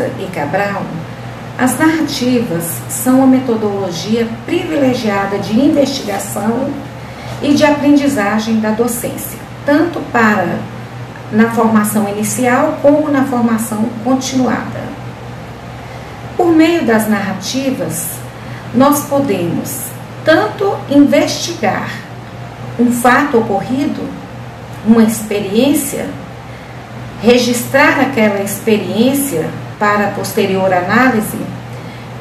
Souza e Cabral, as narrativas são uma metodologia privilegiada de investigação e de aprendizagem da docência, tanto na formação inicial como na formação continuada. Por meio das narrativas, nós podemos tanto investigar um fato ocorrido, uma experiência, registrar aquela experiência para a posterior análise,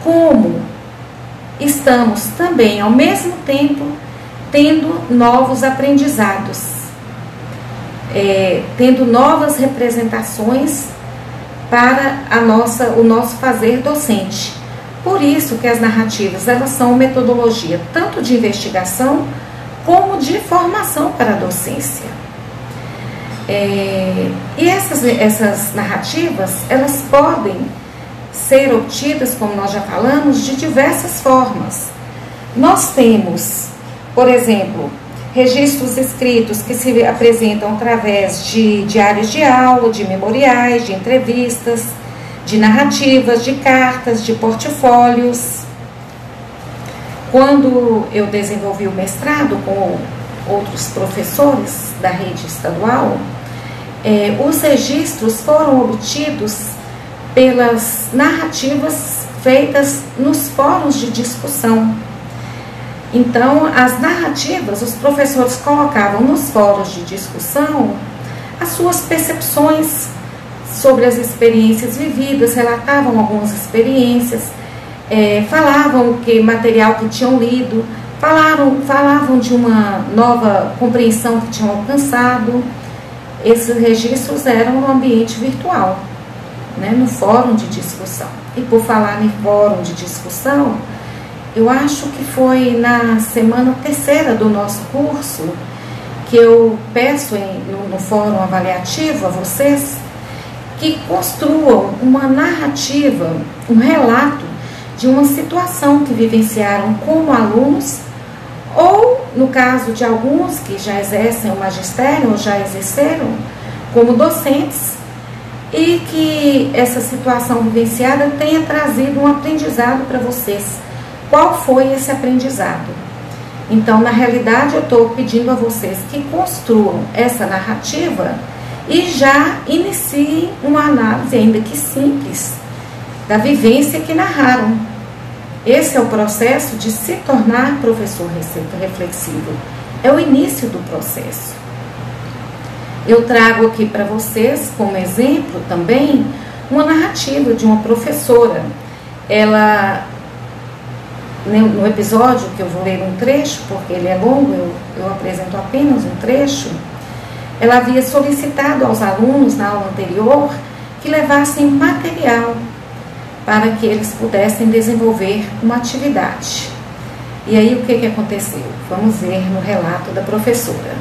como estamos também, ao mesmo tempo, tendo novos aprendizados, tendo novas representações para o nosso fazer docente. Por isso que as narrativas, elas são metodologia tanto de investigação como de formação para a docência. E essas narrativas, elas podem ser obtidas, como nós já falamos, de diversas formas. Nós temos, por exemplo, registros escritos que se apresentam através de diários de aula, de memoriais, de entrevistas, de narrativas, de cartas, de portfólios. Quando eu desenvolvi o mestrado com outros professores da rede estadual, os registros foram obtidos pelas narrativas feitas nos fóruns de discussão. Então, as narrativas, os professores colocavam nos fóruns de discussão as suas percepções sobre as experiências vividas, relatavam algumas experiências, falavam que material que tinham lido, falavam de uma nova compreensão que tinham alcançado. Esses registros eram no ambiente virtual, né, no fórum de discussão. E por falar em fórum de discussão, eu acho que foi na semana terceira do nosso curso que eu peço no fórum avaliativo a vocês que construam uma narrativa, um relato de uma situação que vivenciaram como alunos, ou no caso de alguns que já exercem o magistério ou já exerceram como docentes, e que essa situação vivenciada tenha trazido um aprendizado para vocês. Qual foi esse aprendizado? Então, na realidade, eu estou pedindo a vocês que construam essa narrativa e já iniciem uma análise, ainda que simples, da vivência que narraram. Esse é o processo de se tornar professor reflexivo. É o início do processo. Eu trago aqui para vocês, como exemplo também, uma narrativa de uma professora. Ela, no episódio, que eu vou ler um trecho, porque ele é longo, eu apresento apenas um trecho, ela havia solicitado aos alunos na aula anterior que levassem material para que eles pudessem desenvolver uma atividade. E aí o que aconteceu? Vamos ver no relato da professora.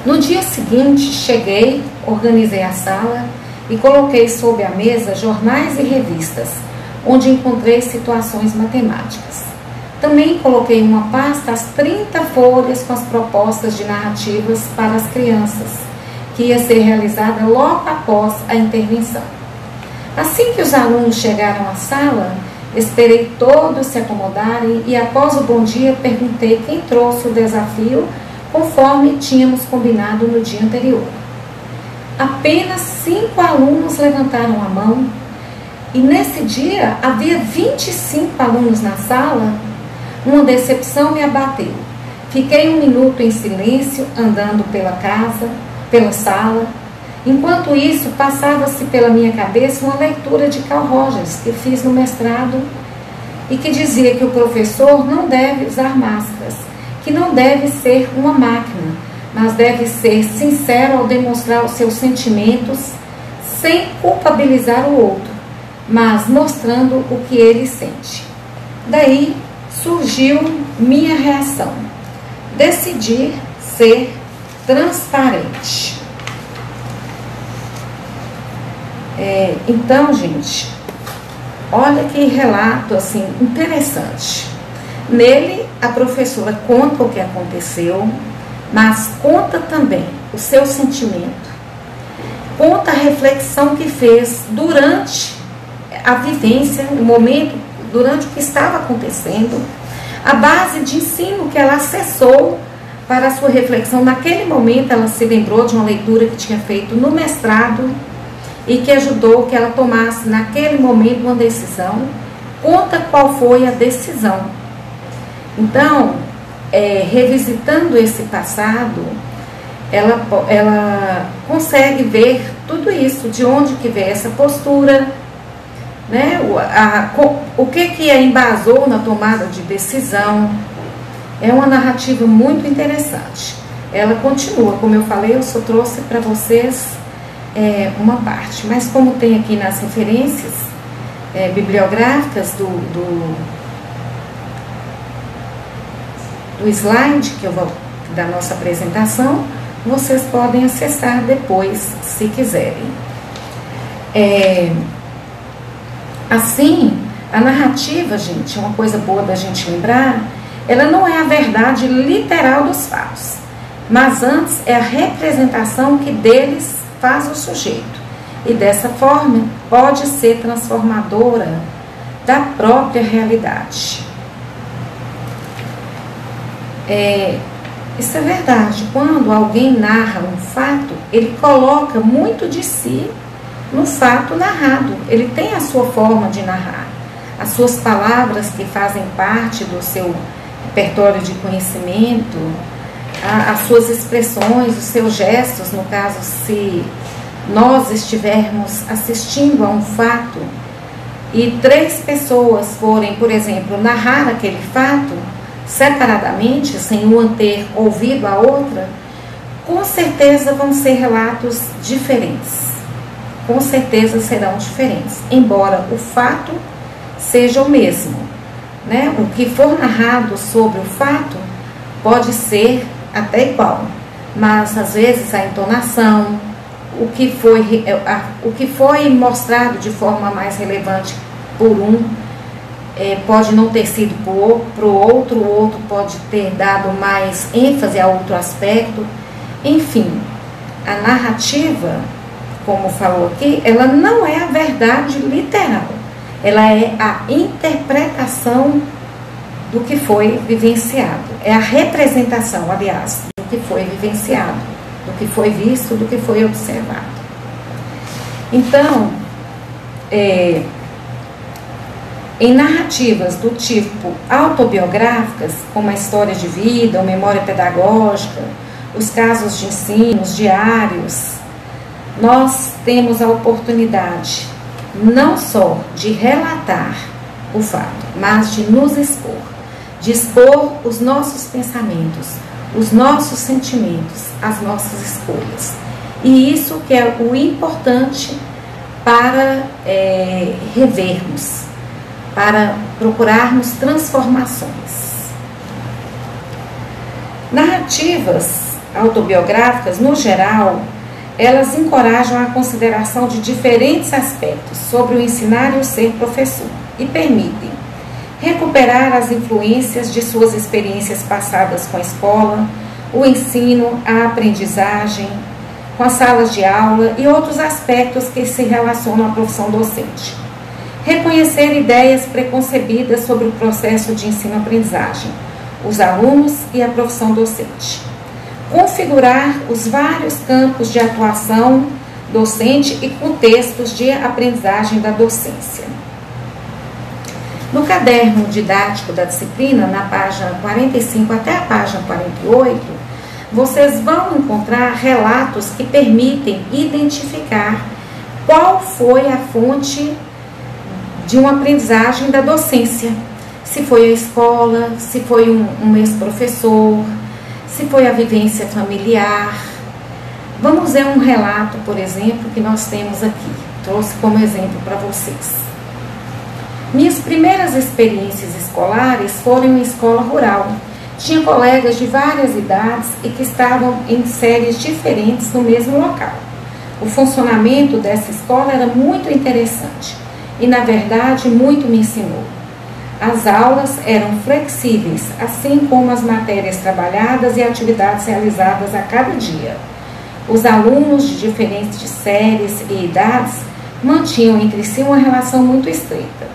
No dia seguinte, cheguei, organizei a sala e coloquei sob a mesa jornais e revistas, onde encontrei situações matemáticas. Também coloquei em uma pasta as 30 folhas com as propostas de narrativas para as crianças, que ia ser realizada logo após a intervenção. Assim que os alunos chegaram à sala, esperei todos se acomodarem e, após o bom dia, perguntei quem trouxe o desafio, conforme tínhamos combinado no dia anterior. Apenas 5 alunos levantaram a mão e, nesse dia, havia 25 alunos na sala. Uma decepção me abateu. Fiquei 1 minuto em silêncio, andando pela sala. Enquanto isso, passava-se pela minha cabeça uma leitura de Carl Rogers, que fiz no mestrado, e que dizia que o professor não deve usar máscaras, que não deve ser uma máquina, mas deve ser sincero ao demonstrar os seus sentimentos, sem culpabilizar o outro, mas mostrando o que ele sente. Daí surgiu minha reação: decidir ser transparente. Então, gente, olha que relato assim interessante. Nele, a professora conta o que aconteceu, mas conta também o seu sentimento. conta a reflexão que fez durante a vivência, o momento, durante o que estava acontecendo, a base de ensino que ela acessou para a sua reflexão. Naquele momento ela se lembrou de uma leitura que tinha feito no mestrado e que ajudou que ela tomasse naquele momento uma decisão. Conta qual foi a decisão. Então, revisitando esse passado, ela consegue ver tudo isso, de onde que veio essa postura, né? O que a embasou na tomada de decisão. É uma narrativa muito interessante. Ela continua, como eu falei, eu só trouxe para vocês uma parte, mas como tem aqui nas referências bibliográficas do slide que eu vou da nossa apresentação, vocês podem acessar depois, se quiserem. Assim, a narrativa, gente, é uma coisa boa da gente lembrar, ela não é a verdade literal dos fatos, mas antes é a representação que deles faz o sujeito, e dessa forma pode ser transformadora da própria realidade. Isso é verdade. Quando alguém narra um fato, ele coloca muito de si no fato narrado. Ele tem a sua forma de narrar, as suas palavras que fazem parte do seu repertório de conhecimento, as suas expressões, os seus gestos. No caso, se nós estivermos assistindo a um fato e 3 pessoas forem, por exemplo, narrar aquele fato separadamente, sem uma ter ouvido a outra, com certeza vão ser relatos diferentes. Com certeza serão diferentes, embora o fato seja o mesmo, né? O que for narrado sobre o fato pode ser até igual, mas às vezes a entonação, o que foi mostrado de forma mais relevante por um, pode não ter sido para o outro pode ter dado mais ênfase a outro aspecto. Enfim, a narrativa, como falou aqui, ela não é a verdade literal, ela é a interpretação do que foi vivenciado, é a representação, aliás, do que foi vivenciado, do que foi visto, do que foi observado. Então, em narrativas do tipo autobiográficas, como a história de vida, ou memória pedagógica, os casos de ensino, os diários, nós temos a oportunidade não só de relatar o fato, mas de nos expor, de expor os nossos pensamentos, os nossos sentimentos, as nossas escolhas. E isso que é o importante para revermos, para procurarmos transformações. Narrativas autobiográficas, no geral, elas encorajam a consideração de diferentes aspectos sobre o ensinar e o ser professor e permitem recuperar as influências de suas experiências passadas com a escola, o ensino, a aprendizagem, com as salas de aula e outros aspectos que se relacionam à profissão docente. Reconhecer ideias preconcebidas sobre o processo de ensino-aprendizagem, os alunos e a profissão docente. Configurar os vários campos de atuação docente e contextos de aprendizagem da docência. No caderno didático da disciplina, na página 45 até a página 48, vocês vão encontrar relatos que permitem identificar qual foi a fonte de uma aprendizagem da docência. Se foi a escola, se foi um ex-professor, se foi a vivência familiar. Vamos ver um relato, por exemplo, que nós temos aqui. Trouxe como exemplo para vocês. Minhas primeiras experiências escolares foram em escola rural. Tinha colegas de várias idades e que estavam em séries diferentes no mesmo local. O funcionamento dessa escola era muito interessante e, na verdade, muito me ensinou. As aulas eram flexíveis, assim como as matérias trabalhadas e atividades realizadas a cada dia. Os alunos de diferentes séries e idades mantinham entre si uma relação muito estreita.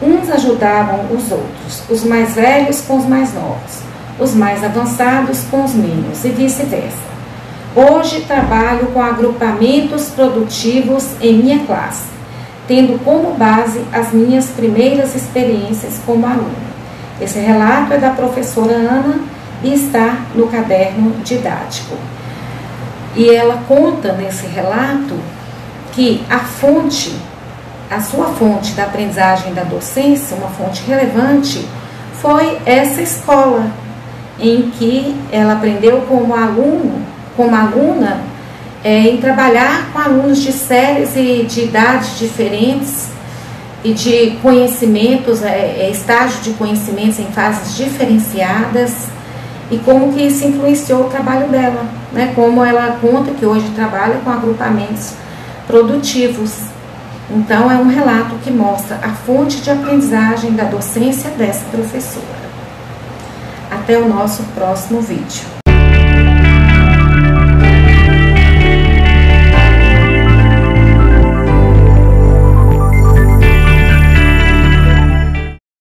Uns ajudavam os outros, os mais velhos com os mais novos, os mais avançados com os menos e vice-versa. Hoje trabalho com agrupamentos produtivos em minha classe, tendo como base as minhas primeiras experiências como aluna. Esse relato é da professora Ana e está no caderno didático. E ela conta nesse relato que a sua fonte da aprendizagem da docência, uma fonte relevante, foi essa escola, em que ela aprendeu como aluna, em trabalhar com alunos de séries e de idades diferentes e de conhecimentos, estágio de conhecimentos em fases diferenciadas, e como que isso influenciou o trabalho dela, né? Como ela conta que hoje trabalha com agrupamentos produtivos. Então, é um relato que mostra a fonte de aprendizagem da docência dessa professora. Até o nosso próximo vídeo.